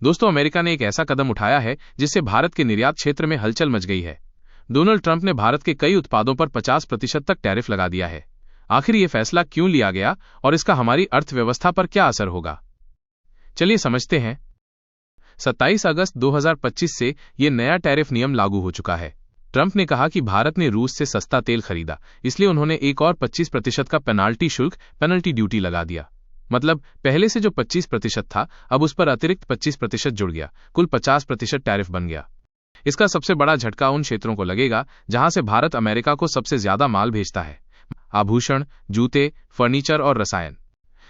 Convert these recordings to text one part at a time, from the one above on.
दोस्तों, अमेरिका ने एक ऐसा कदम उठाया है जिससे भारत के निर्यात क्षेत्र में हलचल मच गई है। डोनाल्ड ट्रंप ने भारत के कई उत्पादों पर 50% तक टैरिफ लगा दिया है। आखिर ये फैसला क्यों लिया गया और इसका हमारी अर्थव्यवस्था पर क्या असर होगा, चलिए समझते हैं। 27 अगस्त 2025 से ये नया टैरिफ नियम लागू हो चुका है। ट्रंप ने कहा कि भारत ने रूस से सस्ता तेल खरीदा, इसलिए उन्होंने एक और 25% का पेनाल्टी शुल्क पेनल्टी ड्यूटी लगा दिया। मतलब पहले से जो 25% था, अब उस पर अतिरिक्त 25% जुड़ गया, कुल 50% टैरिफ बन गया। इसका सबसे बड़ा झटका उन क्षेत्रों को लगेगा जहां से भारत अमेरिका को सबसे ज्यादा माल भेजता है: आभूषण, जूते, फर्नीचर और रसायन।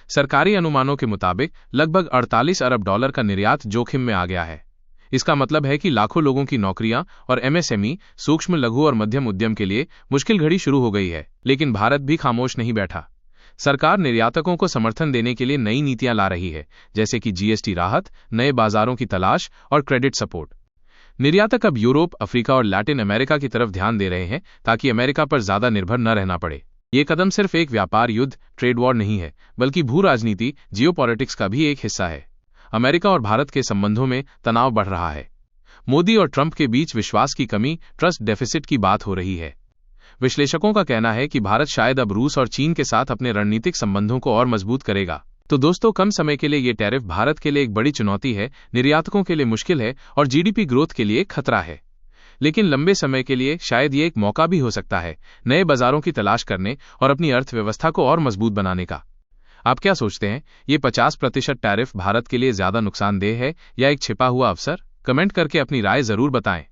सरकारी अनुमानों के मुताबिक लगभग 48 अरब डॉलर का निर्यात जोखिम में आ गया है। इसका मतलब है कि लाखों लोगों की नौकरियां और एमएसएमई, सूक्ष्म, लघु और मध्यम उद्यम के लिए मुश्किल घड़ी शुरू हो गई है। लेकिन भारत भी खामोश नहीं बैठा। सरकार निर्यातकों को समर्थन देने के लिए नई नीतियां ला रही है, जैसे कि जीएसटी राहत, नए बाजारों की तलाश और क्रेडिट सपोर्ट। निर्यातक अब यूरोप, अफ्रीका और लैटिन अमेरिका की तरफ ध्यान दे रहे हैं ताकि अमेरिका पर ज्यादा निर्भर न रहना पड़े। ये कदम सिर्फ एक व्यापार युद्ध, ट्रेड वॉर नहीं है, बल्कि भू राजनीति, जियोपॉलिटिक्स का भी एक हिस्सा है। अमेरिका और भारत के संबंधों में तनाव बढ़ रहा है। मोदी और ट्रंप के बीच विश्वास की कमी, ट्रस्ट डेफिसिट की बात हो रही है। विश्लेषकों का कहना है कि भारत शायद अब रूस और चीन के साथ अपने रणनीतिक संबंधों को और मजबूत करेगा। तो दोस्तों, कम समय के लिए ये टैरिफ भारत के लिए एक बड़ी चुनौती है, निर्यातकों के लिए मुश्किल है और जीडीपी ग्रोथ के लिए खतरा है। लेकिन लंबे समय के लिए शायद ये एक मौका भी हो सकता है, नए बाजारों की तलाश करने और अपनी अर्थव्यवस्था को और मजबूत बनाने का। आप क्या सोचते हैं, ये 50% टैरिफ भारत के लिए ज्यादा नुकसानदेह है या एक छिपा हुआ अवसर? कमेंट करके अपनी राय जरूर बताएं।